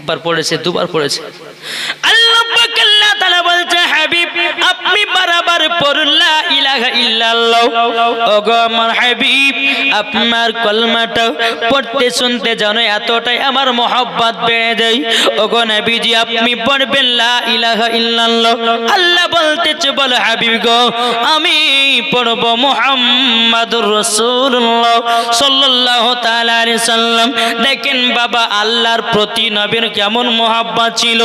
একবার পড়েছে, দুবার পড়েছে। আল্লাহ পাক আল্লাহ তাআলা বলছে, হাবিব আপনি বারবার পড়ুন লা ইলাহা ইল্লাল্লাহ। ওগো আমার হাবিব, আপনার কলমাটা পড়তে শুনতে জানো এতটাই আমার মহব্বত বেড়ে যায়। ওগো নবীজি আপনি পড়বেন লা ইলাহা ইল্লাল্লাহ। আল্লাহ বলতেছে, বলো হাবিব গো আমি পড়ব মুহাম্মাদুর রাসূলুল্লাহ সাল্লাল্লাহু তাআলা আলাইহি সাল্লাম। দেখেন বাবা, আল্লাহর প্রতি নবীর কেমন মহব্বত ছিল।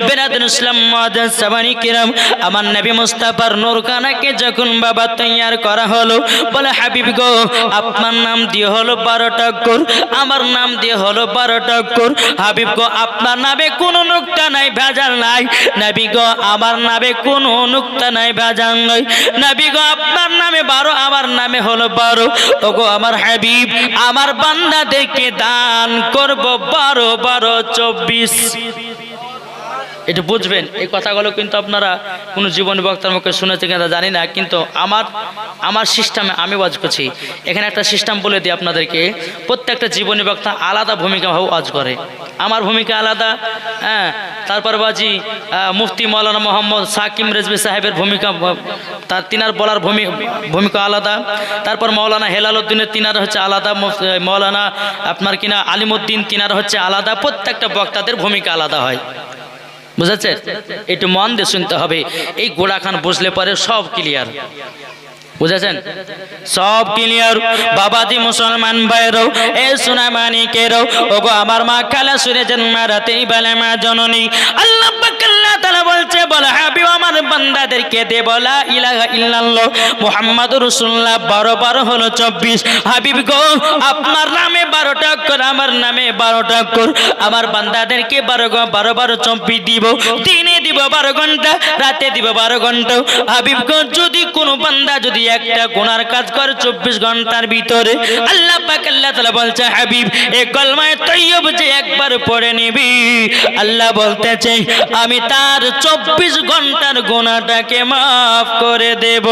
বেরাদুল ইসলাম মুআজ্জাজ সামানী কিরাম, আমার নবী মুস্তাফার নূরখানাকে যখন বাবা তৈয়ার করা হলো, বলে হাবিব গো আপনার নাম দিয়ে হলো 12টা অক্ষর, আমার নাম দিয়ে হলো 12টা অক্ষর। হাবিব গো আপনার নামে কোনো নুকতা নাই, ভেজাল নাই। নবী গো আমার নামে কোনো নুকতা নাই, ভেজাল নাই। নবী গো আপনার নামে 12, আমার নামে হলো 12। ওগো আমার হাবিব, আমার বান্দাদেরকে দান করব 12 12 24। এটা বুঝবেন, এই কথাগুলো কিন্তু আপনারা কোনো জীবনী বক্তার মুখে শুনেছেন কিনা জানি না, কিন্তু আমার সিস্টেমে আমি ওয়াজ করছি। এখানে একটা সিস্টেম বলে দিই আপনাদেরকে, প্রত্যেকটা জীবনী বক্তা আলাদা ভূমিকা ওয়াজ করে। আমার ভূমিকা আলাদা, হ্যাঁ। তারপর বাজি মুফতি মৌলানা মোহাম্মদ সাকিম রেজভী সাহেবের ভূমিকা, তিনার বলার ভূমিকা আলাদা। তারপর মৌলানা হেলালউদ্দিনের তিনার হচ্ছে আলাদা, মৌলানা আপনার কিনা আলিমউদ্দিন তিনার হচ্ছে আলাদা। প্রত্যেকটা বক্তাদের ভূমিকা আলাদা হয়, বুঝাচ্ছে? একটু মন দিয়ে শুনতে হবে। এই গোড়াখান বুঝলে পরে সব ক্লিয়ার, বুঝেছেন? সব ক্লিয়ার। বাবাজি মুসলমান ভাইরও, এ সোনা মানিকেরও, ওগো আমার মা খালা সুরে জন্মারাতেই বলে মা জননী। আল্লাহ পাক আল্লাহ তাআলা বলছে, বল হাবিব আমার বান্দাদেরকে দে বলা ইলাহা ইল্লাল্লাহ মুহাম্মাদুর রাসূলুল্লাহ 12 12 হলো 24। হাবিব গো আপনার নামে 12টা অক্ষর, আমার নামে 12টা অক্ষর। আমার বান্দাদেরকে 12 12 24 দিব। দিনে দিব 12 ঘন্টা, রাতে দিব 12 ঘন্টা। হাবিব গো যদি কোনো বান্দা যদি একটা গুনার কাজ করে 24 ঘন্টার ভিতরে, আল্লাহ পাক আল্লাহ তাআলা বলছে হাবিব এই কলমায়ে তৈয়ব যে একবার পড়ে নিবি, আল্লাহ বলতেছে আমি তার 24 ঘন্টার গুনাহটাকে maaf করে দেব।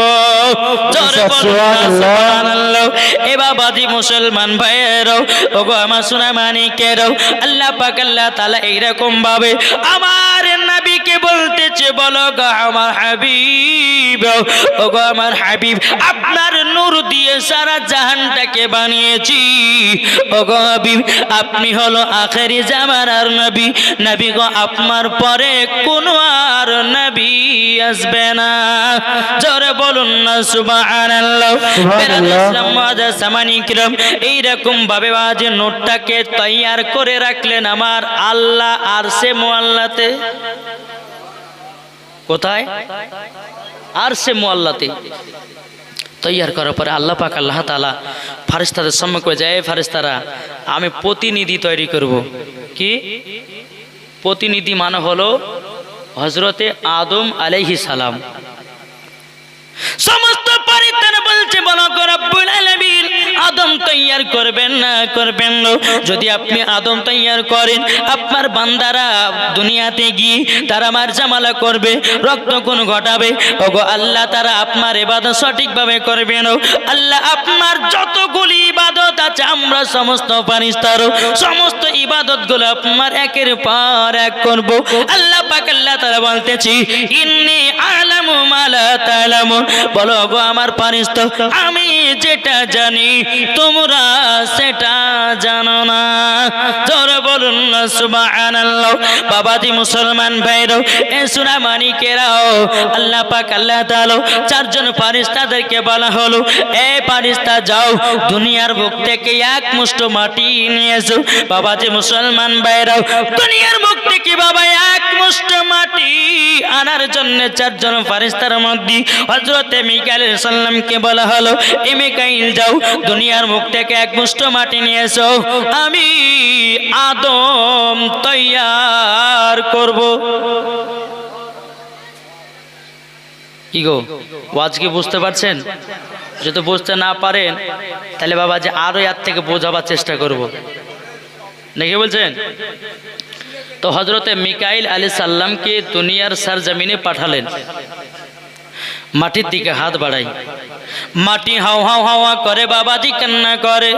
জোরে বলুন সুবহানাল্লাহ। এ বাবাজি মুসলমান ভাইয়েরও, ওগো আমার সোনা মানিকেরও, আল্লাহ পাক আল্লাহ তাআলা এইরকম ভাবে আমার নবীকে বলতেছে, বলো গো আমার হাবিব, ওগো আমার হাবিব আপনার নূর দিয়ে সারা জাহানটাকে বানিয়েছি। ওগো হাবিব আপনি হলো আখেরি জামানার নবী। নবী গো আপনার পরে কোনো আর নবী আসবে না। জোরে বলুন না সুবহানাল্লাহ। ইসলাম মুআজ্জাজ সামানী কিরাম, এইরকম ভাবে আজ নূরটাকে তৈয়ার করে রাখলেন আমার আল্লাহ আরশে মুআল্লাতে। কোথায়? আরশে মুআল্লাতে তৈয়ার করার পরে আল্লাহ পাক আল্লাহ তাআলা ফেরেশতাদের সম্মুখে যায়, ফেরেশতারা আমি প্রতিনিধি তৈরি করব। কি প্রতিনিধি? মানে হলো হযরতে আদম আলাইহিস সালাম। সমস্ত ফেরেশতারা বলছে, বলো গো রব্বুল আলামিন আদম তৈয়ার করবেন না করবেন না? যদি আপনি আদম তৈয়ার করেন, আপনার বান্দারা দুনিয়াতে গিয়ে তারা মারজামালা করবে, রক্তক্ষরণ ঘটাবে। ওগো আল্লাহ তারা আপনার ইবাদত সঠিকভাবে করবে না। আল্লাহ আপনার যতগুলি ইবাদত আছে আমরা সমস্ত ফেরেশতারা সমস্ত ইবাদতগুলো আপনার একের পর এক করব। আল্লাহ পাক আল্লাহ তাআলা বলতেছি ইন্নী আ'লামু মা লা তা'লামুন। বলো গো আমার ফেরেশতা আমি যেটা জানি তোমরা সেটা জানো না। জোরে বলুন না সুবহানাল্লাহ। বাবাজি মুসলমান ভাইরা, এ সোনা মানিকেরাও, আল্লাহ পাক আল্লাহ তাআলা 4 জন ফেরেশতাদেরকে বলা হলো, এ ফেরেশতা যাও দুনিয়ার বুক থেকে এক মুষ্ঠ মাটি নিয়ে এসো। বাবাজি মুসলমান ভাইরা, দুনিয়ার বুক থেকে বাবা এক মুষ্ঠ মাটি আনার জন্য 4 জন ফেরেশতার মধ্যে হযরতে মিকাইল আলাইহিস সালামকে বলা হলো, এ মিকাইল যাও দুনিয়ার মুখ থেকে এক মুষ্ঠ মাটি নিয়ে এসো, আমি আদম তৈয়ার করব। কি গো ওয়াজ কি বুঝতে পারছেন? যদি বুঝতে না পারেন তাহলে বাবা যে আরো এর থেকে বোঝাবার চেষ্টা করব, নাকি বলছেন? তো হযরতে মিকাইল আলাইহিস সালামকে দুনিয়ার সরজমিনে পাঠালেন। মাটির দিকে হাত বাড়াই, মাটি হাও হাও হাওয়া করে, বাবাজি কান্না করে।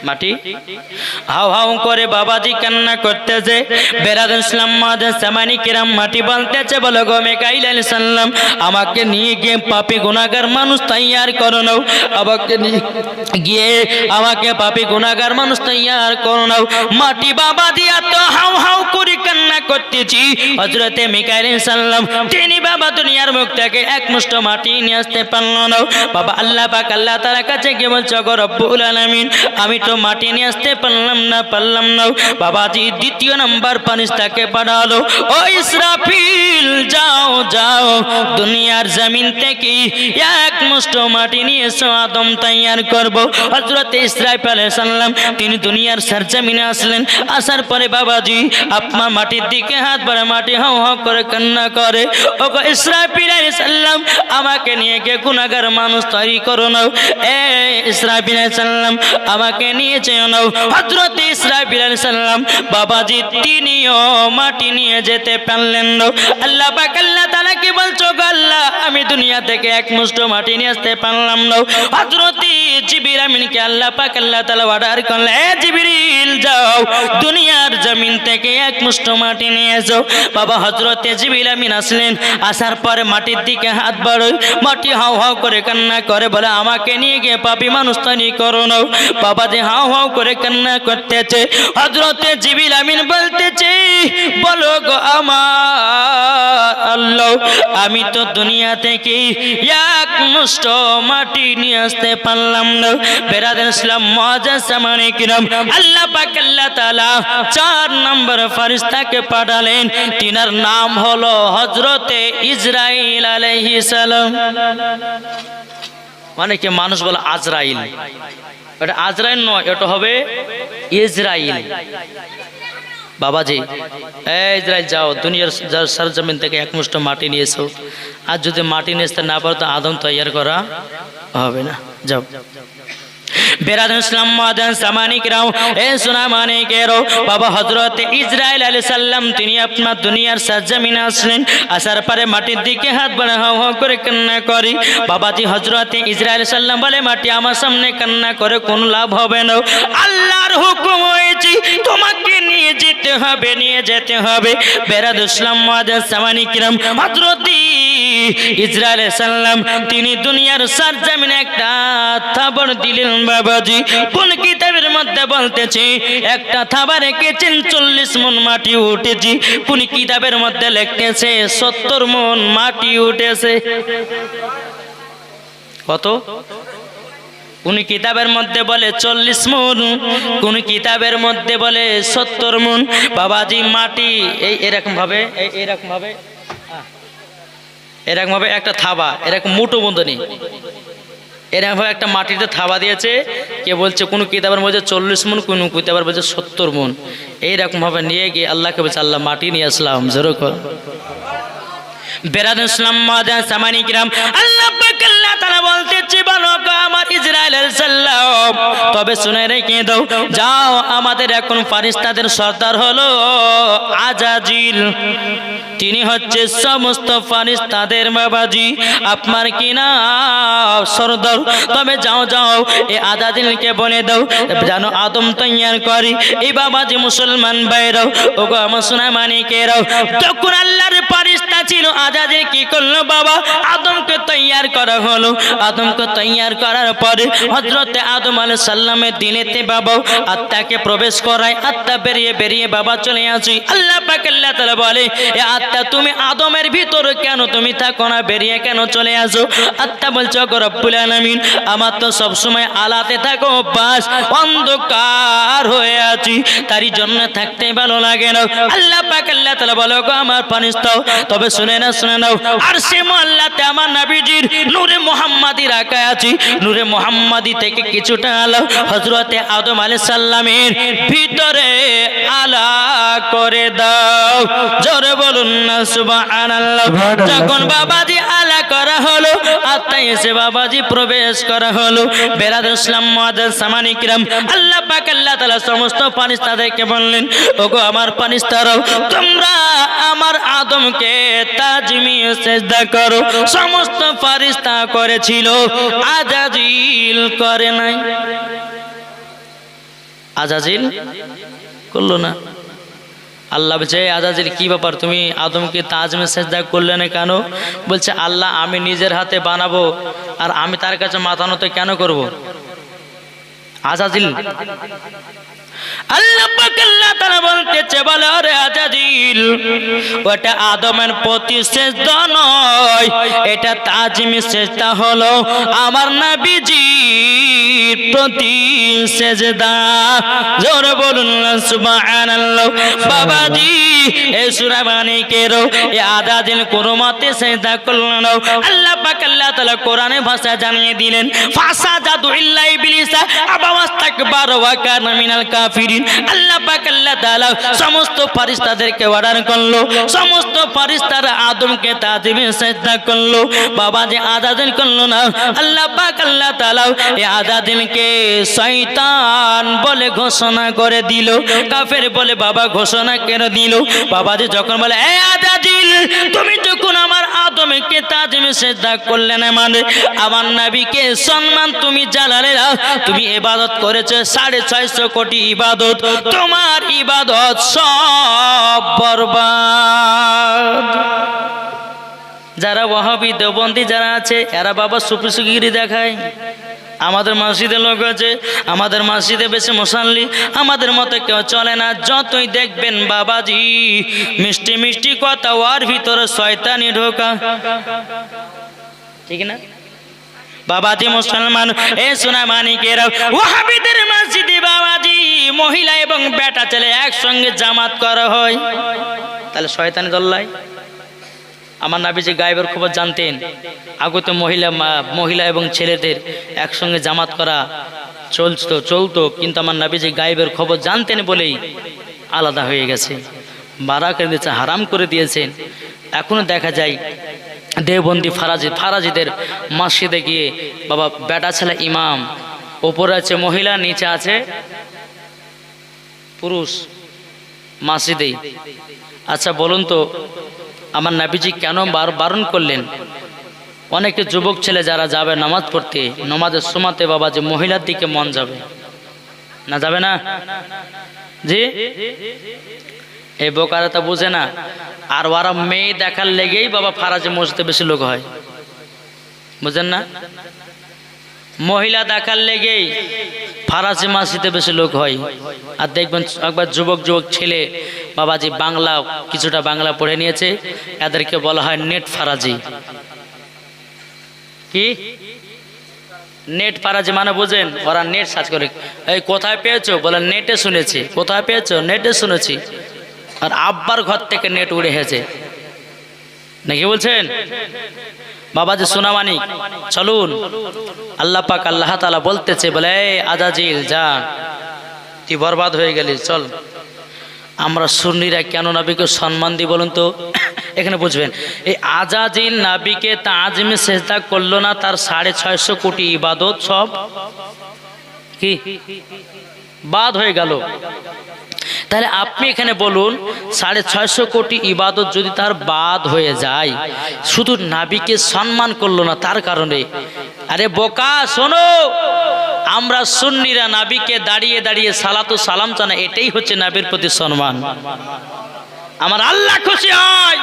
মাটি হাউ হাউ করে বাবাজি কান্না করতেছে। বেরাদুল ইসলাম মাদান সামানি কিরাম মাটি বলতেছে, বলো গো মিকাইল আলাইহিস সালাম, আমাকে নিয়ে গিয়ে পাপী গুনাহগার মানুষ তৈয়ার করো নাও, আমাকে নিয়ে গিয়ে আমাকে পাপী গুনাহগার মানুষ তৈয়ার করো নাও। মাটি বাবাজি এত হাউ হাউ করে কান্না করতেছি, হযরতে মিকাইল আলাইহিস সালাম তিনি বাবা দুনিয়ার মুখ থেকে এক মুষ্ঠ মাটি নিয়ে আসতে পারলো না। বাবা আল্লাহ পাক আল্লাহ তাআলার কাছে গিয়ে বলছে, গো রব্বুল আলামিন, আমি তো মাটি নিয়ে আসতে পারলাম না। বাবাজি দ্বিতীয় নাম্বার ফেরেশতাকে পাঠালো, ও ইসরাফিল যাও যাও, দুনিয়ার জমিন থেকে এক মুষ্ঠ মাটি নিয়ে এসো, আদম তৈয়ার করব। হযরত ইসরাফিল আলাইহিস সালাম তিনি দুনিয়ার সরজমিনে আসলেন। আসার পরে বাবাজি আপনার মাটির দিকে হাত বাড়ে, মাটি হাউ হাউ করে কান্না করে, ও গো ইসরাফিল আলাইহিস সালাম, আমাকে নিয়ে গিয়ে গুনাহগার মানুষ তৈরি করো নাও। এ ইসরাফিল আলাইহিস সালাম, আমাকে নিয়ে যেও নাও। হযরত ইসরাফিল আলাইহিস সালাম বাবাজি তিনিও মাটি নিয়ে যেতে পারলেন না। আল্লাহ পাক আল্লাহ তাআলা কি বলছো, গো আল্লাহ, আমি দুনিয়া থেকে এক মুষ্ঠ মাটি নিয়ে আসতে পারলাম না। হযরত জিবরিল আমিনকে আল্লাহ পাক আল্লাহ তাআলা অর্ডার করলেন, এ জিবরিল যাও, দুনিয়ার জমিন থেকে এক মুষ্ঠ মাটি নিয়ে এসো। বাবা হযরত জিবরিল আমিন আসলেন। আসার পরে মাটির দিকে হাত বাড়ায়, মাটি হাউ হাউ করে কান্না করে, বলে আমাকে নিয়ে গিয়ে পাপী মানুষ তৈরি করো নাও। বাবা যে হাউ হাউ করে কান্না করতেছে। হযরত জিবরিল আমিন বলতেছে, বলো গো আমার আল্লাহ, আমি তো দুনিয়া থেকে এক মুষ্ঠ মাটি নিয়ে আসতে পারলাম না। বেরাদুল ইসলাম মুআজ্জাজ সামানে কিরাম, আল্লাহ পাক আল্লাহ তাআলা 4 নম্বর ফেরেশতাকে পাঠালেন। তিনার নাম হলো হযরতে ইসরাইল আলাইহিস সালাম। অনেকে মানুষ বলে আজরাইল, এটা আজরাইল নয়, এটা হবে ইসরাইল। বাবাজি ইসরাইল যাও, দুনিয়ার সরজমিন থেকে এক মুষ্ঠ মাটি নিয়ে এসো। আর যদি মাটি নিয়ে আসতে না পারো তো আদম তৈয়ার করা হবে না, যাও। বেরাদুল ইসলাম মুআজ্জাজ সামানি কিরাম, এ সোনা মানিকেরো, বাবা হযরত ইসরাইল আলাইহিস সালাম তিনি আপনার দুনিয়ার সরজমিনে আসলেন। আসার পরে মাটির দিকে হাত বাড়া হাউ হাউ করে কান্না করি। বাবাজি হযরত ইসরাইল আলাইহিস সালাম বলে, মাটি আমার সামনে কান্না করে কোনো লাভ হবে না, আল্লাহর হুকুম হয়েছে তোমাকে নিয়ে যেতে হবে, নিয়ে যেতে হবে। বেরাদুল ইসলাম মুআজ্জাজ সামানি কিরাম, হযরত ইসরাইল আলাইহিস সালাম তিনি দুনিয়ার সরজমিনে একটা থাবড় দিলেন। বাবাজি কোন কিতাবের মধ্যে বলতেছে একটা থাবা রেখেছেন 40 মণ মাটি উঠেছে, কোন কিতাবের মধ্যে লিখতেছে 70 মণ মাটি উঠেছে। কত? কোন কিতাবের মধ্যে বলে 40 মণ, কোন কিতাবের মধ্যে বলে 70 মণ। বাবাজি মাটি এরকম ভাবে এরকম ভাবে একটা থাবা, এরকম মুঠো বন্ধনী, এরকম একটা মাটিতে থাবা দিয়েছে। কে বলছে কোন কিতাবের মধ্যে 40 মণ, কোন কিতাবের মধ্যে 70 মণ। এইরকম ভাবে নিয়ে গিয়ে আল্লাহকে বলছে, আল্লাহ মাটি নিয়ে আসলাম, জোরে কর। বেরাদুল ইসলাম মুআজ্জাজ সামানি কিরাম, আল্লাহ পাক আল্লাহ তাআলা বলতেছে, বলো গো আমার ইসরাইল আলাইহিস সালাম, তবে শুনে রেখে দাও, যাও আমাদের এখন ফেরেশতাদের সর্দার হলো আজাজিল, তিনি হচ্ছে সমস্ত ফেরেশতাদের বাবাজি আপনার কিনা সর্দার। তবে যাও যাও এই আজাজিলকে বলে দাও যেন আদম তৈয়ার করি। এই বাবাজি মুসলমান ভাইরাও, ওগো আমার সোনা মানিকেরাও, তখন আল্লাহর ফেরেশতা ছিল। আজাজিল কি করলো বাবা, আদমকে তৈয়ার করা হলো। আদমকে তৈয়ার করার পরে হযরত আদম আলাইহিস সালামের দিলেতে বাবা আত্মাকে প্রবেশ করায়, আত্মা বেরিয়ে বেরিয়ে বাবা চলে আসে। আল্লাহ পাক আল্লাহ তাআলা বলে, এ আত্মা তুমি আদমের ভিতরে কেন তুমি থাকো না, বেরিয়ে কেন চলে আসো? আত্মা বলছে, গো রব্বুল আলামিন, আমার তো সব সময় আলাতে থাকো, বাস অন্ধকার হয়ে আছি, তারই জন্য থাকতে ভালো লাগে না। আল্লাহ পাক আল্লাহ তাআলা বলে, গো আমার ফেরেশতা, তবে শুনে নাও আরশে মুআল্লাতে আমার নবীজির নূরে মুহাম্মাদি রাখা আছে। নূরে মুহাম্মাদি থেকে কিছুটা আলো হযরতে আদম আলাইহিস সালামের ভিতরে আলা করে দাও, জোরে বলুন না সুবহানাল্লাহ। যখন বাবাজি আলা করা হলো, আত্মা এসে বাবাজি প্রবেশ করা হলো। বেরাদুল ইসলাম মুআজ্জাজ সামানি কিরাম, আল্লাহ পাক আল্লাহ তাআলা সমস্ত ফেরেশতাদেরকে বললেন, ওগো আমার ফেরেশতারাও, তোমরা আমার আদমকে তাজমিয়ে সিজদা করো। সমস্ত ফেরেশতা করেছিল, আজাজিল করে নাই। আজাজিল করলো না। আল্লাহ বলছে আজাজিল কি ব্যাপার, তুমি আদমকে তাজমে সেজদা করলে না কেন? বলছে আল্লাহ আমি নিজের হাতে বানাবো আর আমি তার কাছে মাথা নত কেন করব? আজাজিল আল্লাহ পাক আল্লাহ তাআলা বলতেছে বলে আরে আজাজিল ওটা আদমের প্রতি সেজদা নয়, এটা তাজমে সেজদা হলো আমার নবীজির প্রতি সেজদা। জোরে বলুন সুবহানাল্লাহ। বাবাজি এই সূরা মানিকের এই আজাজিল কোনো মতে সেজদা করল না। আল্লাহ পাক আল্লাহ তাআলা কোরআনে ভাষা জানিয়ে দিলেন ফাসাজাদু ইল্লা ইবলিস আবা ওয়াস্তাকবারা ওয়া কানা মিনাল কাফিরিন। আল্লাহ পাক আল্লাহ তাআলা সমস্ত ফেরেশতাদেরকে অর্ডার করলো, সমস্ত ফেরেশতারা আদমকে তাজমে সেজদা করলো, বাবাজি আজাজিল করলো না। আল্লাহ পাক আল্লাহ তাআলা এই আজাজিলকে শয়তান বলে ঘোষণা করে দিল, কাফের বলে বাবা ঘোষণা করে দিল। বাবাজি যখন বলে এ আজাজিল তুমি যখন আমার আদমকে তাজমে সেজদা করলে না, মানে আমার নবীকে সম্মান তুমি জানালে না, তুমি ইবাদত করেছো 650 কোটি ইবাদত, তোমার ইবাদত সব বরবাদ। যারা ওয়াহাবি দেওবন্দি যারা আছে এরা বাবা সুফিগিরি দেখায়। আমাদের মসজিদে লোক আছে, আমাদের মসজিদে বেশি মুসাল্লি, আমাদের মতো কেউ চলে না। যতই দেখবেন বাবাজি মিষ্টি মিষ্টি কথা, ওর ভিতরে শয়তানি ঢোকা, ঠিক না বাবাজি? মুসলমান এ সোনা মানিকেরা ওয়াহাবিদের মসজিদে বাবাজি মহিলা এবং বেটা ছেলে একসঙ্গে জামাত করা হয়, তাহলে শয়তানি দল্লাই। আমার নবীজি গায়েবের খবর জানতেন, আগত মহিলা এবং ছেলেদের একসঙ্গে জামাত করা চলতো, কিন্তু আমার নবীজি গায়েবের খবর জানতেন বলেই আলাদা হয়ে গেছে, বারা করে দিয়েছে, হারাম করে দিয়েছেন। এখনো দেখা যায় দেওবন্দি ফারাজিদের মসজিদে গিয়ে বাবা বেটা ছেলে ইমাম, ওপরে আছে মহিলা, নিচে আছে পুরুষ মসজিদেই। আচ্ছা বলুন তো আমার নবীজি কেন বারণ করলেন? অনেকে যুবক ছেলে যারা যাবে নামাজ পড়তে, নামাজের সময়তে বাবা যে মহিলার দিকে মন যাবে না, যাবে না জি? এই বোকারা তা বুঝে না। আর ওরা মেয়ে দেখার লেগেই বাবা ফারাজে মসজিদে বেশি লোক হয়, বুঝেন না? মহিলা দেখার লেগেই ফারাজি মসজিদে বেশি লোক হয়। আর দেখবেন একবার যুবক ছেলে বাবাজি বাংলা কিছুটা বাংলা পড়ে নিয়েছে, এদেরকে বলা হয় নেট ফারাজি। কি নেট ফারাজি মানে বুঝেন? ওরা নেট সার্চ করে, এই কোথায় পেয়েছো? বলে নেটে শুনেছি। কোথায় পেয়েছো? নেটে শুনেছি। আর আব্বার ঘর থেকে নেট উড়ে গেছে নাকি বলছেন? বাবাজি সোনামানি চলুন, আল্লাহ পাক আল্লাহ তাআলা বলতেছে বলে এই আজাজিল যা, তুই বরবাদ হয়ে গেলি, চল। আমরা সুন্নিরা কেন নবীকে সম্মান দিই বলুন তো? এখানে বুঝবেন, এই আজাজিল নবীকে তাজমে সেজদা করলো না, তার 650 কোটি ইবাদত সব কি বাদ হয়ে গেল। তাহলে আপনি এখানে বলুন 650 কোটি ইবাদত যদি তার বাদ হয়ে যায়, শুধু নবীকে সম্মান করলো না তার কারণে। আরে বোকা শোনো, আমরা সুন্নিরা নবীকে দাঁড়িয়ে দাঁড়িয়ে সালাতু সালাম জানা, এটাই হচ্ছে নবীর প্রতি সম্মান। আমার আল্লাহ খুশি হয়,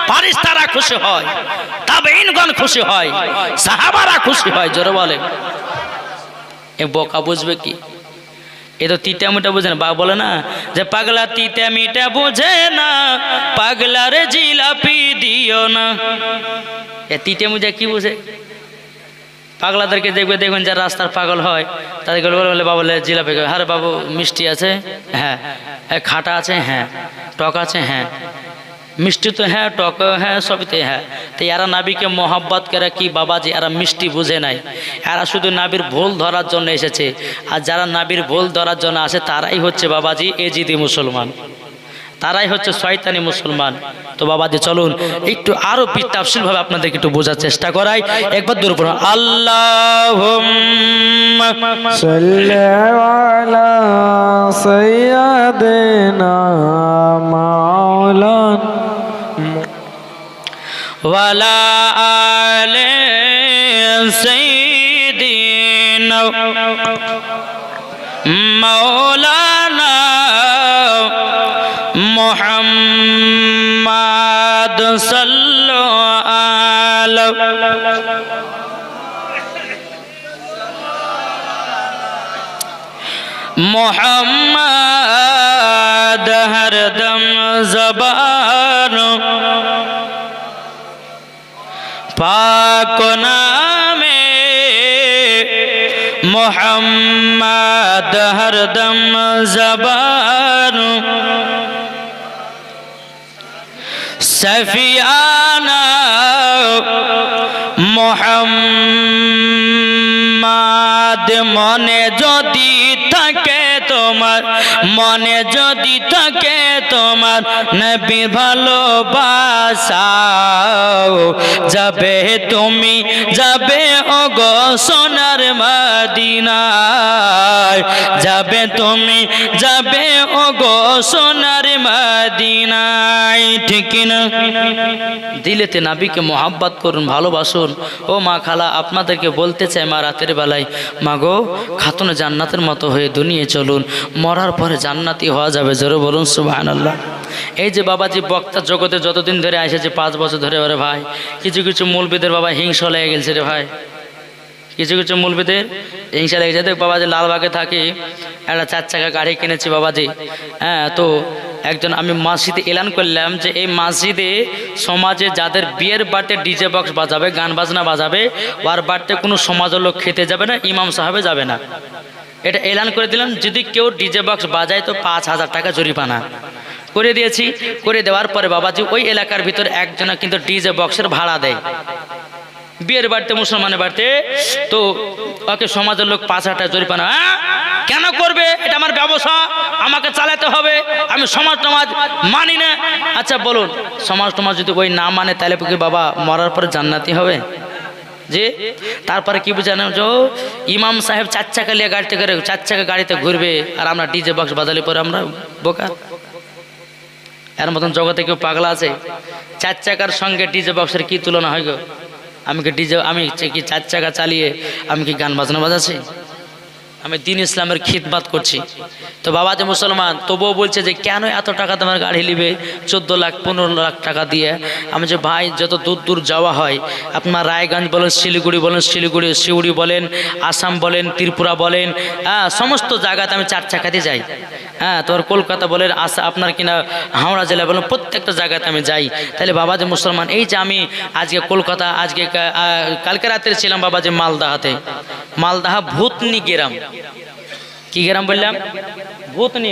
ফেরেশতারা খুশি হয়, তাবেঈনগণ খুশি হয়, সাহাবারা খুশি হয়। জোরে বলে। এ বোকা বুঝবে কি? এ তো তিতা মিটা বোঝে না। বা বলে না যে পাগলা তিতা মিটা বোঝে না, পাগলার জিলাপি দিও না। এ তিতা মিটা কি বোঝে? পাগলাদেরকে দেখবেন যারা রাস্তার পাগল হয় তাদেরকে বলে বাবু জিলাপি, আরে বাবু মিষ্টি আছে? হ্যাঁ। খাটা আছে? হ্যাঁ। টক আছে? হ্যাঁ। মিষ্টি তো হ্যাঁ, টক হ্যাঁ, সবইতে হ্যাঁ। তো এরা নাবিকে মোহাব্বত করে কি বাবাজি? এরা মিষ্টি বুঝে নাই, এরা শুধু নাবির ভুল ধরার জন্য এসেছে। আর যারা নাবির ভুল ধরার জন্য আসে তারাই হচ্ছে বাবাজি এজিদি মুসলমান, তারাই হচ্ছে শয়তানি মুসলমান। তো বাবাজি চলুন একটু আরো তাফসীল ভাবে আপনাদেরকে একটু বোঝার চেষ্টা করাই। একবার দূর পড়ুন, আল্লাহুম্মা সাল্লি আলা সাইয়্যিদিনা মাওলানা ওয়ালা আলে সাইয়্যিদিনা মাওলানা সাল্লু আলা মুহাম্মাদ হরদম জবান পাক নামে মুহাম্মাদ হরদম জবান সফিয়ানা মুহাম্মাদ মনে যদি থাকে তোমার, মনে যদি থাকে তোমার নবী ভালোবাসা, যাবে তুমি যাবে ওগো সোনার মদিনায়, যাবে তুমি যাবে ওগো সোনার মদিনায়। ঠিক না? দিলেতে নবীকে মোহাব্বত করুন, ভালোবাসুন। ও মা খালা, আপনাদেরকে বলতে চাই মা রাতের বেলায়, মা গো খাতুন জান্নাতের মতো হয়ে দুনিয়ে চলুন, মরার পরে জান্নাতি হওয়া যাবে। জোরে বলুন সুবহানাল্লাহ। এই যে বাবাজি বক্তা জগতে যতদিন ধরে এসেছে, 5 বছর ধরে, ওরে ভাই কিছু কিছু মৌলবীদের বাবা হিংসা লেগে গেছে রে ভাই, কিছু কিছু মৌলবীদের হিংসা লেগেছে। দেখ বাবাজি লালবাগে থাকি, একটা 4 চাকা গাড়ি কিনেছি বাবাজি। হ্যাঁ, তো একজন আমি মসজিদে এলান করলাম যে এই মসজিদে সমাজে যাদের বিয়ের বাড়িতে ডিজে বক্স বাজাবে, গান বাজনা বাজাবে, ওর বাড়িতে কোনো সমাজের লোক খেতে যাবে না, ইমাম সাহেবে যাবে না। এটা এলান করে দিলাম, যদি কেউ ডিজে বক্স বাজায় তো 5000 টাকা জরিমানা করে দিয়েছি। করে দেওয়ার পরে বাবাজি ওই এলাকার ভিতর একজনা কিন্তু ডিজে বক্সের ভাড়া দেয় বিয়ের বাড়িতে, মুসলমানের বাড়িতে। তো ওকে সমাজের লোক 5000 টাকা জরিমানা। কেন করবে? এটা আমার ব্যবসা, আমাকে চালাতে হবে, আমি সমাজ টমাজ মানি না। আচ্ছা বলুন, সমাজ টমাজ যদি ওই না মানে তাহলে কি বাবা মরার পরে জান্নাতি হবে? যে তারপরে কি বুঝানো, যে ইমাম সাহেব 4 চাকা নিয়ে গাড়িতে করে 4 চাকা গাড়িতে ঘুরবে, আর আমরা ডিজে বক্স বাজালে পরে আমরা বোকা। এর মতন জগতে কেউ পাগলা আছে? 4 চাকার সঙ্গে ডিজে বক্সের কি তুলনা হয় গো? আমি কি 4 চাকা চালিয়ে আমি কি গান বাজনা বাজাচ্ছি? আমি দিন ইসলামের খিদমত করছি। তো বাবা যে মুসলমান, তবুও বলছে যে কেন এত টাকা তোমার গাড়ি নিবে 14 লাখ 15 লাখ টাকা দিয়ে। আমি যে ভাই যত দূর দূর যাওয়া হয়, আপনার রায়গঞ্জ বলেন, শিলিগুড়ি বলেন, সিউড়ি বলেন, আসাম বলেন, ত্রিপুরা বলেন, সমস্ত জায়গাতে আমি 4 চাকাতে যাই। হ্যাঁ, তোমার কলকাতা বলেন, আপনার কিনা হাওড়া জেলা বলেন, প্রত্যেকটা জায়গাতে আমি যাই। তাহলে বাবা যে মুসলমান, এই যে আমি আজকে কলকাতা, আজকে কালকে রাতে ছিলাম বাবা যে মালদাহাতে, মালদাহা ভূতনি গ্রাম। কি গ্রাম বললাম? ভূতনি।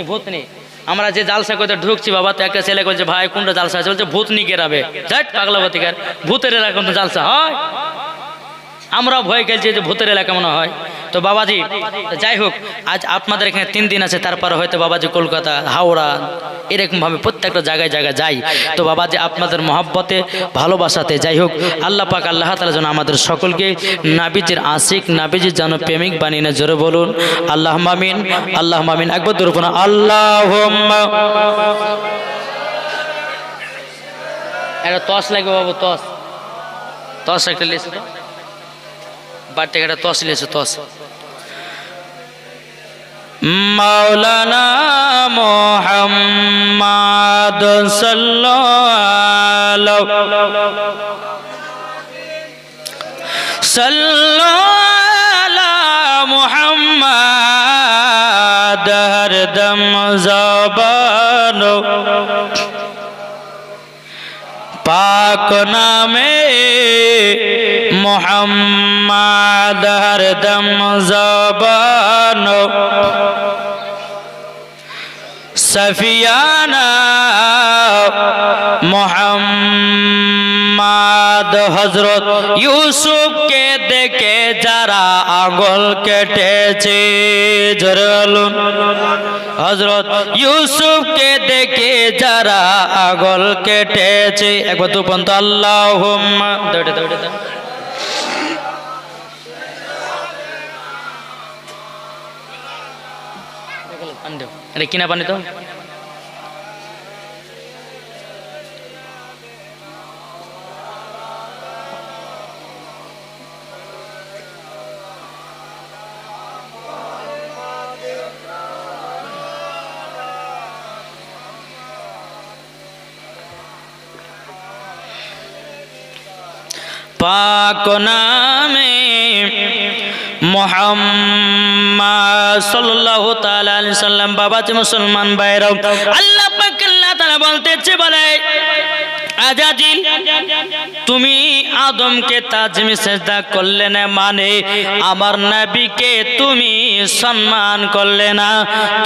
আমরা যে জালসা করতে ঢুকছি বাবা, তো একটা ছেলে বলছে ভাই কোনটা জালসা আছে? বলছে ভূতনি গ্রামে। যাই পাগলাবতিকার, ভূতের এলাকা কোন জালসা হয়? আমরা ভয় খেলছি যে ভূতের এলাকা মনে হয়। তো বাবাজি যাই হোক, আজ আপনাদের এখানে 3 দিন আছে, তারপরে হয়তো বাবাজি কলকাতা, হাওড়া, এরকমভাবে প্রত্যেকটা জায়গায় যাই। তো বাবাজি আপনাদের মহব্বতে, ভালোবাসাতে, যাই হোক আল্লাহ পাক আল্লাহ তাআলা যেন আমাদের সকলকে নাবিজির আশিক, নাবিজির যেন প্রেমিক বানিয়ে নেয়। জোরে বলুন আল্লাহুম্মা আমিন, আল্লাহুম্মা আমিন। একবার দূর করুন আল্লাহুম্মা। একটা তস লাগবে বাবু, তস একটা লিখে দাও, বাড়িতে একটা তস লিখেছে, তস। মাওলানা মুহাম্মদ সাল্লাল্লাহু আলা মুহাম্মদ হরদম জবান পাক নামে মুহাম্মদ হরদম জবান সফিয়ানা মুহাম্মদ হযরত ইউসুফকে দেখে যারা আঙ্গুল কেটেছে, জোরে বলুন হযরত ইউসুফকে দেখে যারা আঙ্গুল কেটেছে। একবার তো পন্ত আল্লাহুম্মা দৌড়ে আরে কিনা পানি তো পাক নামে মুহাম্মদ সাল্লাল্লাহু তাআলা আলাইহি সাল্লাম। বাবাজি মুসলমান ভাইরাও, আল্লাহ পাক আল্লাহ তাআলা বলতেছে, বলে আজাজিল তুমি আদমকে তাজমি সেজদা করলে না, মানে আমার নবীকে তুমি সম্মান করলে না,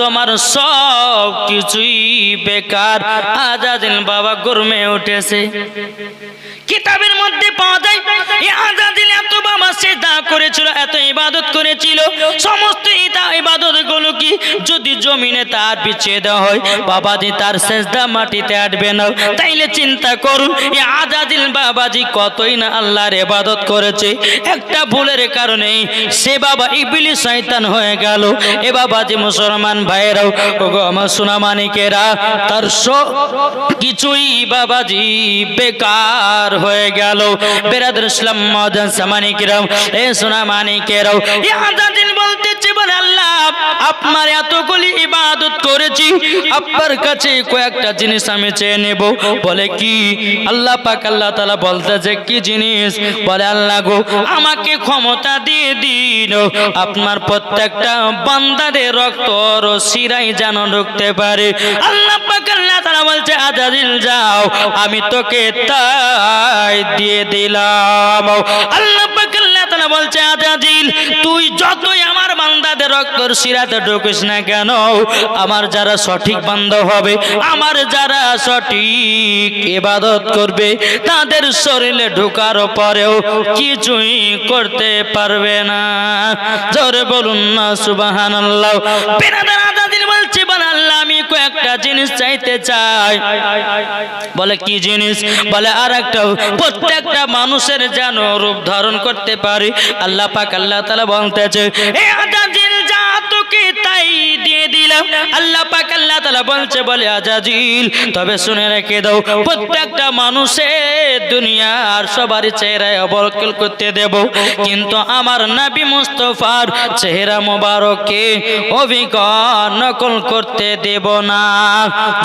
তোমার সব কিছুই বেকার। আজাজিল বাবা গরমে উঠেছে। কিতাবের মধ্যে পাওয়া যায় এই আজাজিল এত বাবা সেজদা করেছিল, এত ইবাদত করেছিল, সমস্ত ইবাদত গুলো কি যদি জমিনে তার বিছিয়ে দেওয়া হয় বাবাজি তার সেজদা মাটিতে আটবে না। তাইলে চিন্তা করুন এই আজাজিল বাবাজি কতই না আল্লাহর ইবাদত করেছে, একটা ভুলের কারণে সে বাবা ইবলিস শয়তান হয়ে গেল। এ বাবাজি মুসলমান ভাইরাও, ওগো আমার সোনা মানিকেরা, তার সব কিছুই বাবাজি বেকার হয়ে গেল। বেরাদর ইসলাম মাদান সামানিকরাম, এ সোনা মানিকেরাও, এই আজাজিল বলতেছে, বলে আল্লাহ আপনার এতগুলি ইবাদত করেছি, আপনার কাছে কয়েকটা জিনিস আমি চেয়ে নেব। বলে কি? আল্লাহ পাক আল্লাহ তাআলা বলতেছে কি জিনিস? বলে আল্লাহ গো আমাকে ক্ষমতা দিয়ে দিন আপনার প্রত্যেকটা বান্দাদের রক্ত আর শিরায় যেন ঢুকতে পারে। আল্লাহ পাক আল্লাহ তাআলা বলছে আজাজিল যাও, আমি তোকে তাই দিয়ে দিলাম। আল্লাহ পাক আল্লাহ তাআলা বলছে আজাজিল তুই যতই আমার বান্দাদের রক্তর শিরাতে ঢুকিস না কেন, আমার যারা সঠিক বান্দা হবে, আমার যারা সঠিক ইবাদত করবে, তাদের শরীরে ঢোকার পরেও কিছুই করতে পারবে না। জোরে বলুন না সুবহানাল্লাহ। বিরাদার আজাজিল বলছে, বলে আল্লাহ আমি কয়েকটা জিনিস চাইতে চাই। বলে কি জিনিস? বলে আর একটা, প্রত্যেকটা মানুষের যেন রূপ ধারণ করতে পারে। আল্লাহ পাক আল্লাহ তাআলা বলতেছে এ আজাজিল যা তোকে তাই দিয়ে দিলাম। আল্লাহ পাক আল্লাহ তাআলা বলছে, বলে আজাজিল তবে শুনে রেখে দাও, প্রত্যেকটা মানুষের দুনিয়ার সবার চেহারায় অবলোকন করতে দেব, কিন্তু আমার নবী মুস্তাফার চেহারা মোবারককে অবিকল নকল করতে দেব না।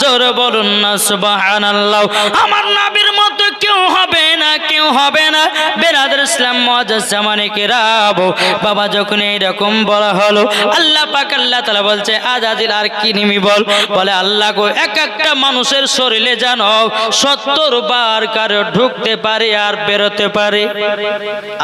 জোরে বলুন না সুবহানাল্লাহ। আমার নবীর মতো কেউ হবে না, কেউ হবে না। বেরাদর ইসলাম মুআজ্জাজ জামানিকেরাম, বাবা যখন এইরকম বলা হলো, আল্লাহ পাক আল্লাহ তাআলা বলছে আজাজিল আর কি নিমি বল। বলে আল্লাহ গো এক একটা মানুষের শরীরে যেন 70 বার কারো ঢুকতে পারে আর বেরোতে পারে।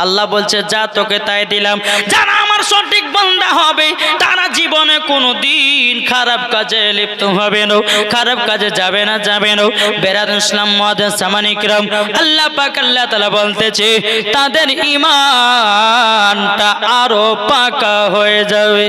আল্লাহ বলছে যা তোকে তাই দিলাম। যারা আমার সঠিক বান্দা হবে তারা জীবনে কোনোদিন খারাপ কাজে লিপ্ত হবে না, খারাপ কাজে যাবে না, যাবে না। বেরাদর ইসলাম মুআজ্জাজ জামানিকেরাম, আল্লাহ পাক আল্লাহ তাআলা বলতেছে তাদের ঈমানটা আরো পাকা হয়ে যাবে।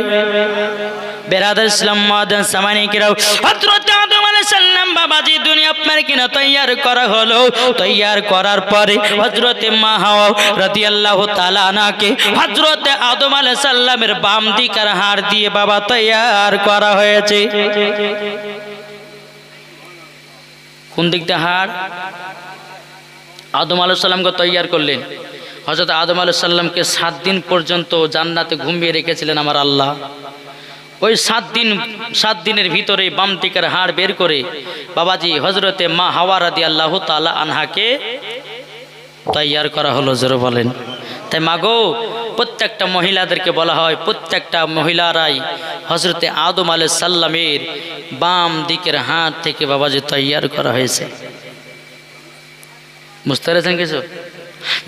বেরাদর ইসলাম মুআজ্জাজ জামানিকেরাম, হযরত আদম আলাইহিস সালাম বাবাজি দুনিয়া আপনার কিনা তৈয়ার করা হলো। তৈয়ার করার পরে হযরতে মা হাওয়া রাদিয়াল্লাহু তাআলা আনহাকে হযরতে আদম আলাইহিস সালামের বাম দিকের হাড় দিয়ে বাবা তৈয়ার করা হয়েছে। কোন দিকটা হাড়? আদম আলাইহিস সালামকে তৈয়ার করলেন। হযরত আদম আলাইহিস সালামকে 7 দিন পর্যন্ত জান্নাতে ঘুমিয়ে রেখেছিলেন আমার আল্লাহ। ওই 7 দিনের ভিতরে বাম দিকের হাড় বের করে বাবাজি হযরতে মা হাওয়া রাদিয়াল্লাহু তাআলা আনহাকে তৈয়ার করা হলো। জোরে বলেন। তাই মাগো প্রত্যেকটা মহিলাদেরকে বলা হয়, প্রত্যেকটা মহিলারাই হযরতে আদম আলাইহিস সালামের বাম দিকের হাড় থেকে বাবাজি তৈয়ার করা হয়েছে। বুঝতে পেরেছেন কিছু?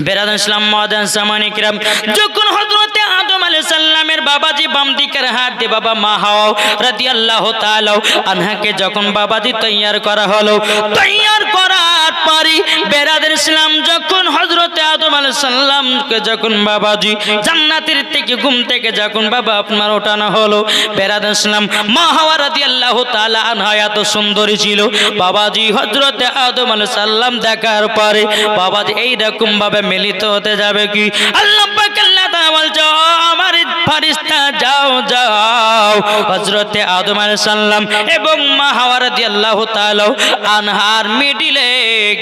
বেরাদর ইসলাম মুআজ্জাজ জামানিকেরাম, যখন হযরতে আদম আলাইহিস সালামের বাবাজি বাম দিকের হাত দিয়ে বাবা মা হাওয়া রাদিয়াল্লাহু তাআলা আনহাকে যখন বাবাজি তৈয়ার করা হলো, তৈয়ার করার পরে বেরাদর ইসলাম যখন হযরতে আদম আলাইহিস সালামকে যখন বাবাজি জান্নাতের থেকে ঘুম থেকে যখন বাবা আপনার ওঠানো হলো, বেরাদর ইসলাম মা হাওয়া রাদিয়াল্লাহু তাআলা আনহা এত সুন্দরী ছিল। বাবাজি হযরতে আদম আলাইহিস সালাম দেখার পরে বাবাজি এই রকম ভাবে মিলিত হতে যাবে কি? আল্লাহ পাক আল্লাহ তাআলা বলছে আমার ফেরেশতা যাও যাও হযরতে আদম আলাইহিস সালাম এবং মা হাওয়া রাদিয়াল্লাহু তাআলা আনহার মিডিলে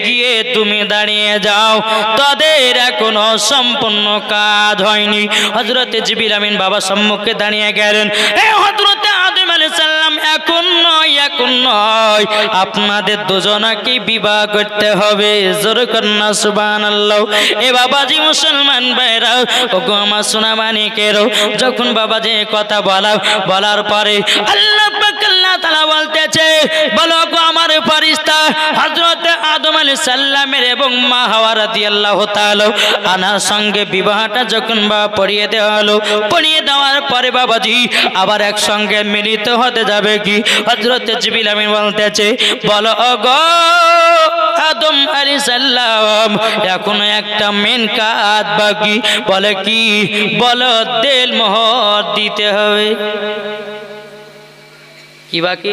গিয়ে তুমি দাঁড়িয়ে যাও, তাদের এখনো সম্পূর্ণ কাজ হয়নি। হযরতে জিবরিল আমিন বাবা সম্মুখে দাঁড়িয়ে গেলেন। এই হযরতে আদম আলাইহিস সালাম এখন নয় আপনাদের দুজনাকে বিবাহ করতে হবে। জোরে কন্যা সুবহানাল্লাহ। এ বাবাজি মুসলমান ভাইরা, ওগো আমার সোনা মানিকেরও, যখন বাবাজি কথা বলার পরে আল্লাহ পাক আল্লাহ তাআলা বলতেছে, বলো গো আমার ফেরেশতা হযরত আদম আলাইহিস সালামের এবং মা হাওয়া রাদিয়াল্লাহু তাআলা আনার সঙ্গে বিবাহটা যখন পড়িয়ে দেওয়া হলো, পড়িয়ে দেওয়ার পরে বাবাজি আবার একসঙ্গে মিলিত হতে যাবে কি? হযরত জিবরিল আমিন বলতেছে, বলো গো আদম আলাইহিস সালাম, এখনো একটা মেন কাজ বাকি। বলে কি? বলো দেল মোহর দিতে হবে। কি বাকি?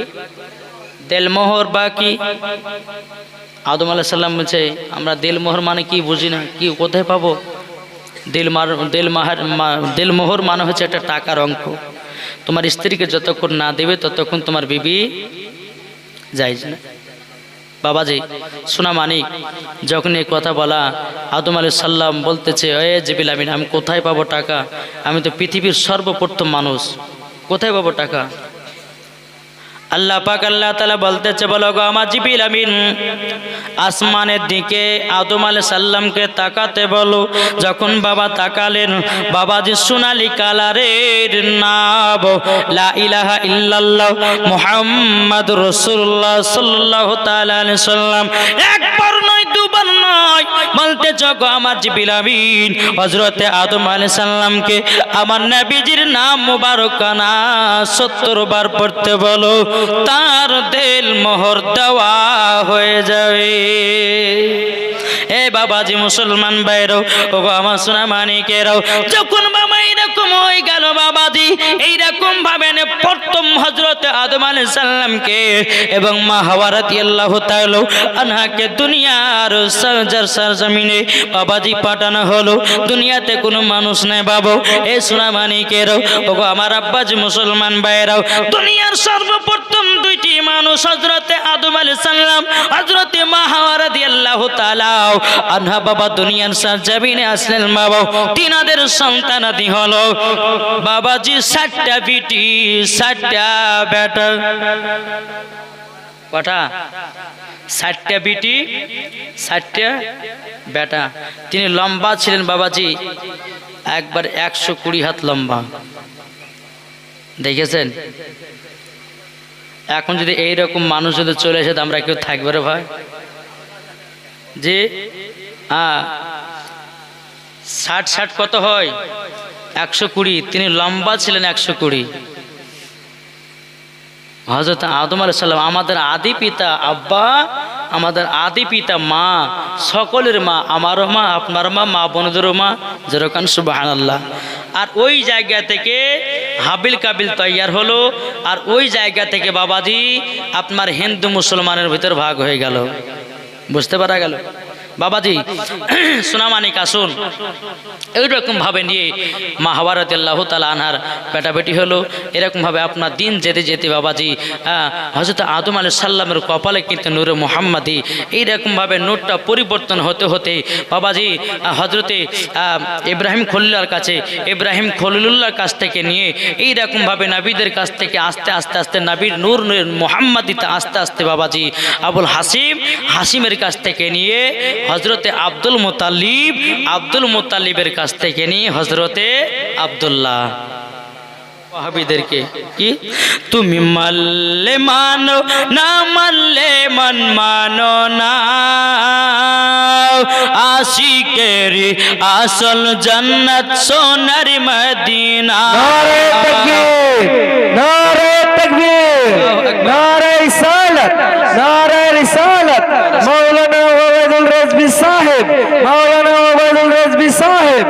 দেল মোহর বাকি। আদম আলাইহিস সালাম বলছে, আমরা দেল মোহর মানে কি বুঝি না, কি কোথায় পাবো? দেল মোহর মানে হচ্ছে একটা টাকার অঙ্ক। তোমার স্ত্রীকে যতক্ষণ না দেবে ততক্ষণ তোমার বিবি যাইজ না। বাবাজি সোনা মানিক, যখন এই কথা বলা আদম আলাইহিস সালাম বলতেছে, এ জিবরিল আমিন, আমি কোথায় পাবো টাকা? আমি তো পৃথিবীর সর্বপ্রথম মানুষ, কোথায় পাবো টাকা? আল্লাহ পাক আল্লাহ তাআলা বলতেছে, বলো গো আমার জিবরিল আমিন, আসমানের দিকে আদম আলাইহিস সালামকে তাকাতে বলো। যখন বাবা তাকালেন, বাবাজি সোনালী কালারের নাম লা ইলাহা ইল্লাল্লাহ মুহাম্মাদুর রাসূলুল্লাহ সাল্লাল্লাহু তাআলা আলাইহি সাল্লাম, একবার নয় দুবার নয়, বলতেছে গো আমার জিবরিল আমিন, হযরতে আদম আলাইহিস সালামকে আমার নবীজির নাম মুবারকানা 70 বার পড়তে বলো, তার দেল মোহর দেওয়া হয়ে যাবে। এ বাবাজি মুসলমান ভাইরাও, ওগো আমার সোনা মানিকেরাও, যখন বাবা এরকম হয়ে গেল, বাবাজি এইরকম ভাবে প্রথম হযরতে আদম আলাইহিস সালামকে এবং মা হাওয়া রাদিয়াল্লাহু তাআলা আনহাকে দুনিয়ার সরজমিনে বাবাজি পাঠানো হলো। দুনিয়াতে কোনো মানুষ নেই বাবা। এ সোনা মানিকেরাও, ওগো আমার আব্বাজি মুসলমান ভাইরাও, দুনিয়ার সর্বপ্রথম দুইটি মানুষ হযরতে আদম আলাইহিস সালাম, হযরতে মা হাওয়া রাদিয়াল্লাহু তাআলা আনহা বাবা দুনিয়ার সরজমিনে আসলেন বাবা। তিনাদের সন্তানাদি হলো বাবাজি 7টা বিটি 7টা বেটা। কটা? 7টা বিটি 7টা বেটা। তিনি লম্বা ছিলেন বাবাজি, একবার 120 হাত লম্বা। দেখেছেন? এখন যদি এইরকম মানুষ যদি চলে আসে, আমরা কেউ থাকবে রে ভাই? যে 60 কত হয়? 120। তিনি লম্বা ছিলেন 120। হযরত আদম আলাইহিস সালাম আমাদের আদি পিতা আব্বা, আমাদের আদি পিতা মা, সকলের মা, আমারও মা, আপনার মা, মা বোনদেরও মা। যেরকম সুবহানাল্লাহ। আর ওই জায়গা থেকে হাবিল কাবিল তৈয়ার হলো, আর ওই জায়গা থেকে বাবাজি আপনার হিন্দু মুসলমানের ভিতর ভাগ হয়ে গেল। বুঝতে পারা গেল বাবাজি? সোনা মানিক আসুন, এইরকম ভাবে নিয়ে মা হাওয়া রাদিয়াল্লাহু তাআলা আনহার বেটাবেটি হলো। এরকম ভাবে আপনার দিন যেতে যেতে বাবাজি হযরত আদম আলাইহিস সালামের কপালে কিন্তু নূরে মুহাম্মাদি এইরকম ভাবে নূরটা পরিবর্তন হতে হতে বাবাজি হযরতে ইব্রাহিম খলিলুল্লাহর কাছে, ইব্রাহিম খলিলুল্লাহর কাছ থেকে নিয়ে এইরকম ভাবে নবীদের কাছ থেকে আস্তে আস্তে আস্তে নবীর নূর মুহাম্মাদিতে আস্তে আস্তে বাবাজি আবুল হাসিমের কাছ থেকে নিয়ে হযরতে আব্দুল মুত্তালিবের কাছ থেকে নিয়ে হযরতে আব্দুল্লাহ। ওয়াহাবীদেরকে কি তুমি মানলে মানো, না মানলে মন মানো না, আশিকের আসল জান্নাত সোনার মদিনা। নারে তাকবীর, নারে তাকবীর, নারে রিসালাত, নারে রিসালাত। মাওলানা ওবায়দুল রেজভী সাহেব, মাওলানা ওবায়দুল রেজভী সাহেব।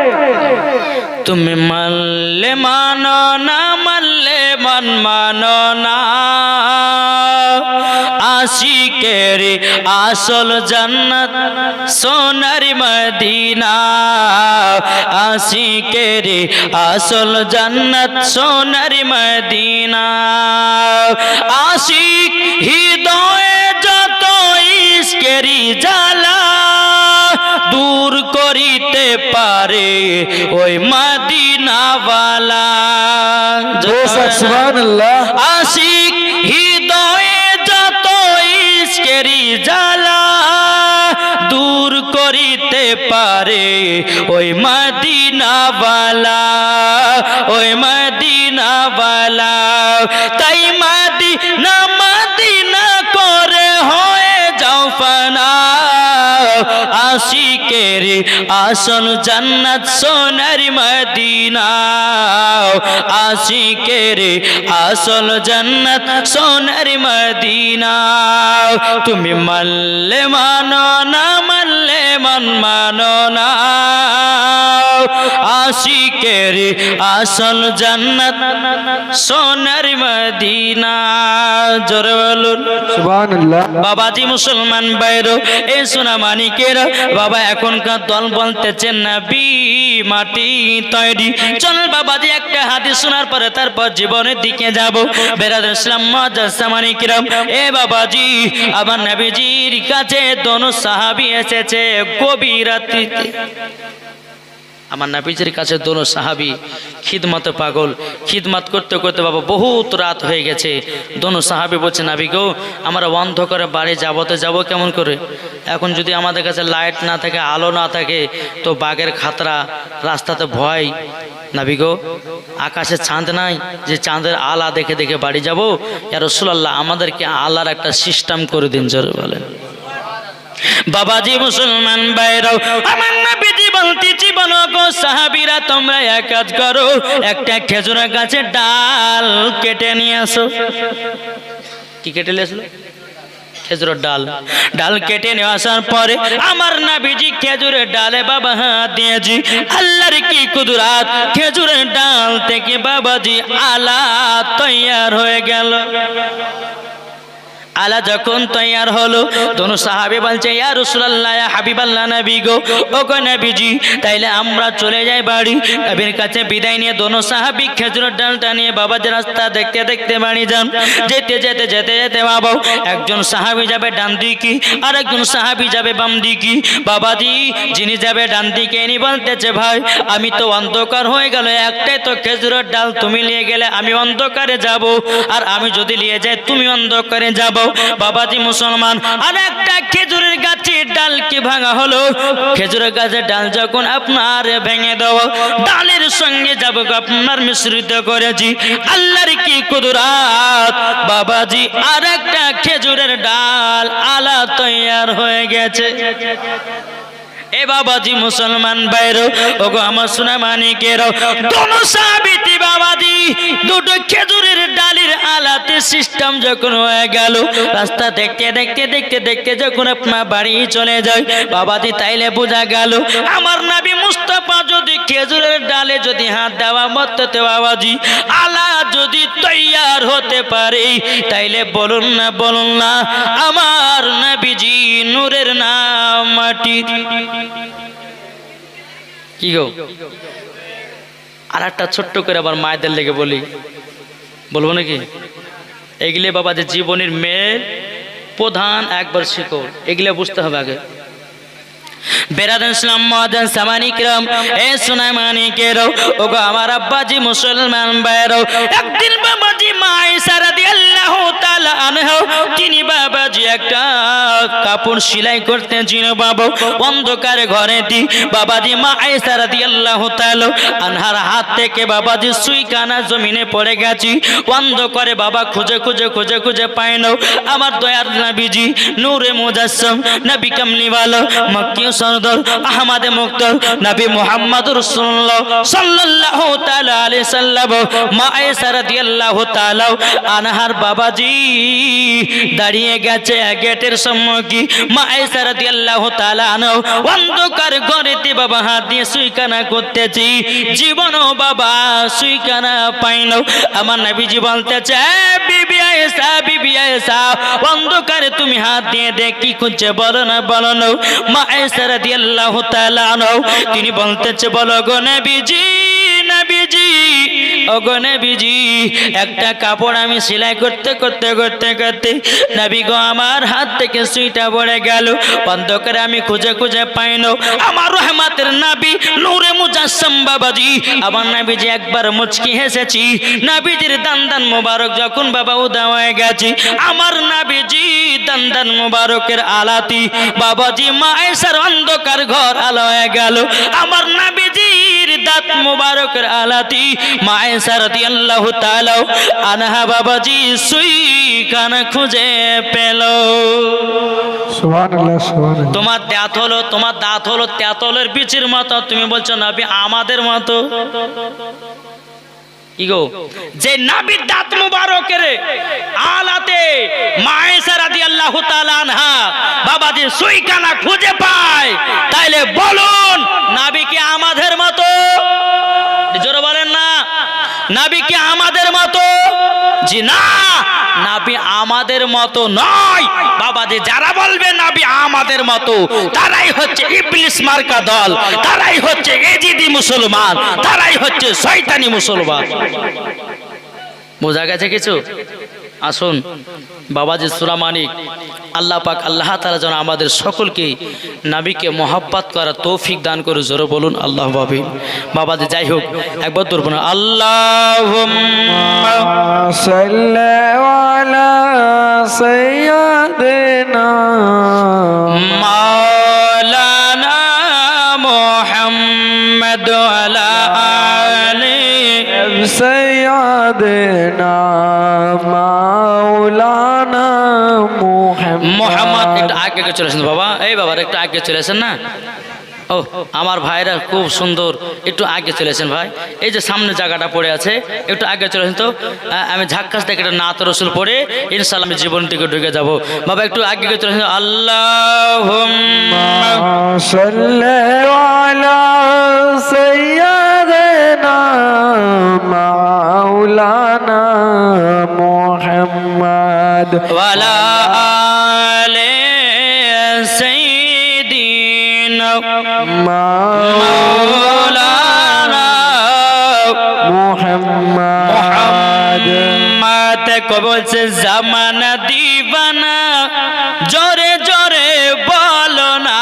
তুমি মানলে মানো, না মানলে মন মানো না, আশিকের আসল জান্নাত সোনার মদিনা, আশিকের আসল জান্নাত সোনার মদিনা। আশিক হৃদয়ে যত ইশকেরি জ্বালা দূর করিতে পারে ওই মদিনাওয়ালা। সুবহানাল্লাহ। আশিক আশিকেরি জ্বালা দূর করিতে পারে ওই মদিনাওয়ালা, ওই মদিনাওয়ালা। তাই মদিনা মদিনা করে হয়ে যাও ফানা, আশিকের আসল জান্নাত সোনার মদিনা, আশিকের আসল জান্নাত সোনার মদিনা। তুমি মানলে মানো না মানলে মন মানো না, আশিকের আসল জান্নাত সোনার মদিনা। জোরে বলুন সুবহানাল্লাহ। বাবাজি মুসলমান বাইরো এই সোনা মানিকের বাবা এখনকার দল বলতেছেন নবী মাটি তৈরি। চল বাবাজি একটা হাদিস শোনার পরে তারপর জীবনের দিকে যাব। বেরাদর ইসলাম মুআজ্জাজ মানিকেরাম, এ বাবাজি আমার নবীজির কাছে দোনো সাহাবী এসেছে গভীর রাত্রিতে। আমার নবীজির কাছে দোনো সাহাবী খিদমতে পাগল, খিদমত করতে করতে বাবা বহুত রাত হয়ে গেছে। দোনো সাহাবী বলছে নবী গো আমরা অন্ধকারে বাড়ি যাবতে যাব কেমন করে? এখন যদি আমাদের কাছে লাইট না থাকে আলো না থাকে তো বাঘের খাতরা, রাস্তাতে ভয়। নবী গো আকাশে চাঁদ নাই যে চাঁদের আলা দেখে দেখে বাড়ি যাব? ইয়া রাসূলুল্লাহ আমাদেরকে আলার একটা সিস্টেম করে দিন। জোরে বলেন। বাবাজি মুসলমান বাইরাও আমার নবীজি বলতেছি বলো গো সাহাবীরা তোমরা এক কাজ করো, একটা খেজুর গাছের ডাল কেটে নিয়ে আসো। কি কেটে নিয়ে আসলো? খেজুরের ডাল। ডাল কেটে নিয়ে আসার পরে আমার নবীজি খেজুরের ডালে বাবা হাত দিয়েছি। আল্লাহর কি কুদরত, খেজুরের ডাল থেকে বাবাজি আলা তৈয়ার হয়ে গেল। আলা যখন তৈয়ার হলো দোনো সাহাবী বলছে ইয়া রাসূলুল্লাহ ইয়া হাবিবাল্লাহ নবী গো, ও গো নবীজি তাইলে আমরা চলে যাই বাড়ি। নবীর কাছে বিদায় নিয়ে দোনো সাহাবী খেজুরের ডালটা নিয়ে বাবাজি রাস্তা দেখতে দেখতে বাড়ি যান। যেতে যেতে যেতে যেতে বাবা একজন সাহাবী যাবে ডান দিকে আর একজন সাহাবী যাবে বাম দিকে। বাবাজি যিনি যাবে ডান দিকে ইনি বলতেছে ভাই আমি তো অন্ধকার হয়ে গেল, একটাই তো খেজুরের ডাল তুমি নিয়ে গেলে আমি অন্ধকারে যাব, আর আমি যদি নিয়ে যাই তুমি অন্ধকারে যাব। বাবাজি মুসলমান আর একটা খেজুরের গাছের ডাল কি ভাঙা হলো। খেজুরের গাছের ডাল যখন আপনার ভেঙে দেওয়া ডালের সঙ্গে যাব আপনার মিশ্রিত করেছি। আল্লাহর কি কুদরত বাবাজি আর একটা খেজুরের ডাল আলা তৈয়ার হয়ে গেছে। এ বাবাজি মুসলমান বাইরো ওগো আমার সোনা মানিকেরও দোনো সাহাবীতি বাবাজি দুটো খেজুরের ডালের আলাতে সিস্টেম যখন হয়ে গেল, রাস্তা দেখতে দেখতে দেখতে দেখতে যখন আপনার বাড়ি চলে যায় বাবাজি তাইলে বোঝা গেল আমার নবী মুস্তাফা যদি খেজুরের ডালে যদি হাত দেওয়া মততে বাবাজি আলা যদি তৈয়ার হতে পারে তাইলে বলুন না আমার নবীজি নূরের নাম মাটি। কি গো আর একটা ছোট্ট করে আবার মায়েদের লেগে বলি, বলবো নাকি? এগুলো বাবা যে জীবনের মেয়ের প্রধান একবার শিকড়, এগুলো বুঝতে হবে আগে। বেরাদান ইসলাম মুআজ্জাজ সামানিকরাম, এ সোনা মানিকেরও ওগো আমার আব্বাজি মুসলমান ভাইরাও একদিন বাবাজি মা আয়েশা রাদিয়াল্লাহু তাআলা আনহা তিনি বাবাজি একটা কাপড় সেলাই করতেছিল বাবা অন্ধকার ঘরেতে। বাবাজি মা আয়েশা রাদিয়াল্লাহু তাআলা আনহার হাত থেকে বাবাজি সুইখানা জমিনে পড়ে গেছে। অন্ধকারে বাবা খুঁজে খুঁজে খুঁজে খুঁজে পায় না আমার দয়ার নবীজি নূরে মুজাসসাম নবী কামলিওয়ালা মক্কি সরদার আহমদে মুক্তার নবী মুহাম্মদ রাসূলুল্লাহ সাল্লাল্লাহু তাআলা আলাইহি সাল্লাম মা আয়েশা রাদিয়াল্লাহু তাআলা আনহার বাবাজি দাঁড়িয়ে গেছে গেটের সম্মুখে। মা আয়েশা রাদিয়াল্লাহু তাআলা আনহা অন্ধকার ঘরেতে বাবা হাত দিয়ে সুইখানা করতেছি, জীবনও বাবা সুইখানা পাইল। আমার নবীজি বলতেছে বিবি আয়েশা অন্ধকারে তুমি হাত দিয়ে দেখি খুঁজছে বলো না বলো না। মা আয়েশা রাদিয়াল্লাহু তাআলা আনহা তিনি বলতেছে বলো গো নবীজি নবীজি ওগো নবীজি একটা কাপড় আমি সেলাই করতে করতে করতে করতে নবী গো আমার হাত থেকে সুইটা পড়ে গেল বন্ধ করে আমি খুঁজে খুঁজে পাইনো আমার রহমতের নবী নূরে মুজাসসাম বাবাজি আমার নবীজি একবার মুচকি হেসেছি নবীজির দান মোবারক যখন বাবা উদা হয়ে গেছে আমার নবীজি দান মোবারকের আলাতি বাবাজি মায়েশার অন্ধকার ঘর আলো হয়ে গেল আমার নবীজির দাঁত মোবারকের আলাতি মায়েশা রাদিয়াল্লাহু তাআলা আনহা বাবাজি সুইখানা খুঁজে পেল সুবহানাল্লাহ সুবহানাল্লাহ। তোমার দাঁত হলো তেঁতুলের বীজের মতো তুমি বলছো নবী আমাদের মতো ইগো যে নবীর দাঁত মুবারকের আলাতে মায়েশা রাদিয়াল্লাহু তাআলা আনহা বাবাজি সুইখানা খুঁজে পায় তাইলে বলুন নবী কি আমাদের মতো জোরে বলেন না নবী কি আমাদের মতো জি না নবী আমাদের মতো নয় বাবাজি যারা বলবে নবী আমাদের মতো তারাই হচ্ছে ইবলিস মার্কা দল তারাই হচ্ছে এজিদি মুসলমান তারাই হচ্ছে শয়তানি মুসলমান বোঝা গেছে কিছু আসুন বাবাজি সূরা মানিক আল্লাহ পাক আল্লাহ তাআলা যেন আমাদের সকলকে নবীকে মহব্বত করার তৌফিক দান করে জোরে বলুন আল্লাহ বাবাজি যাই হোক একবার তোর বলুন আল্লাহুম্মা সাল্লি আলা সাইয়্যিদিনা মাওলানা মুহাম্মদ আলা আলি সাইয়্যিদিনা মাওলানা মোহাম্মদ একটু আগে চলে আসেন বাবা এই বাবা একটু আগে চলে আসেন না ও আমার ভাইরা খুব সুন্দর একটু আগে চলে আসেন ভাই এই যে সামনে জায়গাটা পড়ে আছে একটু আগে চলে আসেন তো আমি ঝাক্কাস থেকে একটা নাত রসুল পড়ে ইনশাআল্লাহ আমি জীবন থেকে ঢুকে যাব বাবা একটু আগে চলে আসেন আল্লাহুম্মা সাল্লি আলা সাইয়্যিদিনা মাওলানা মুহাম্মদ ওয়ালা আলি সাইয়্যিদিনা মাওলানা মুহাম্মদ কবল সে জামানা দিবানা জোরে জোরে বলো না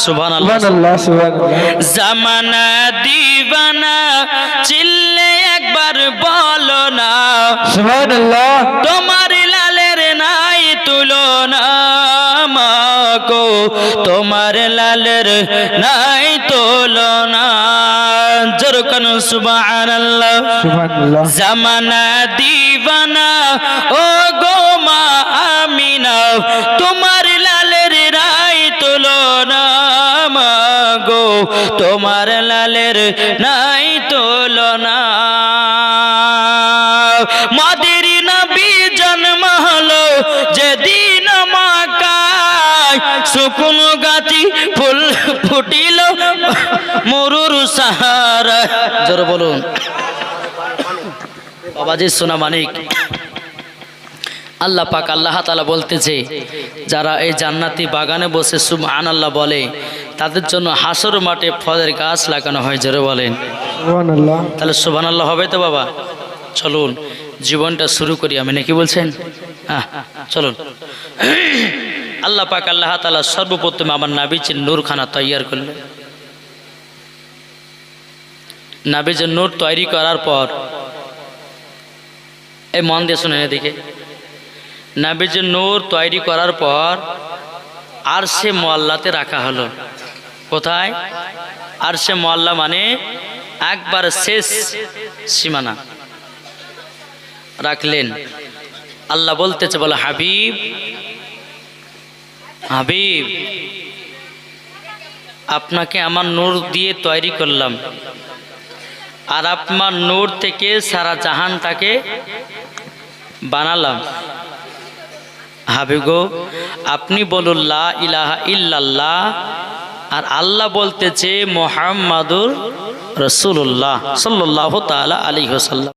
সুবহানাল্লাহ সুবহানাল্লাহ সুবহানাল্লাহ। জামানা দিবানা চিল্লে একবার বলো না সুবহানাল্লাহ তোমার লালের নাই তুলনা মাগো তোমার লালের নাই তুলনা জোর কোন সুবহানাল্লাহ সুবহানাল্লাহ। জামানা দিবানা ও গো মা আমিনা তোমার লালের নাই তুলনা মাগো তোমার লালের নাই তুলনা মাদের নবী জন্ম হলো যেদিন মক্কায় সুকুন গাছি ফুল ফুটিল মরুর সাহারা জোরে বলুন বাবাজি সোনা মানিক আল্লাহ পাক আল্লাহ তাআলা বলতেছে যারা এই জান্নাতি বাগানে বসে সুবহানাল্লাহ বলে তাদের জন্য হাসর মাঠে ফলের গাছ লাগানো হয় জোরে বলেন সুবহানাল্লাহ। তাহলে সুবহানাল্লাহ হবে তো বাবা চলুন জীবনটা শুরু করি আমি নাকি বলছেন চলুন আল্লাহ পাক আল্লাহ তাআলা সর্বপ্রথম আমার নবীজির নূরখানা তৈয়ার করলেন নবীজির নূর তৈরি করার পর এই মন দিয়ে শুনেন এদিকে নবীজির নূর তৈরি করার পর আর সে মোয়াল্লাতে রাখা হলো কোথায় আর সে মোয়াল্লা মানে একবার শেষ সীমানা রাখলেন আল্লাহ বলতেছে বলে হাবিব হাবিব আপনাকে আমার নূর দিয়ে তৈরি করলাম আর আপনার নূর থেকে সারা জাহানটাকে বানালাম হাবিব গো আপনি বলুন লা ইলাহা ইল্লাল্লাহ আর আল্লাহ বলতেছে মুহাম্মাদুর রাসূলুল্লাহ সাল্লাল্লাহু তাআলা আলাইহি ওয়াসাল্লাম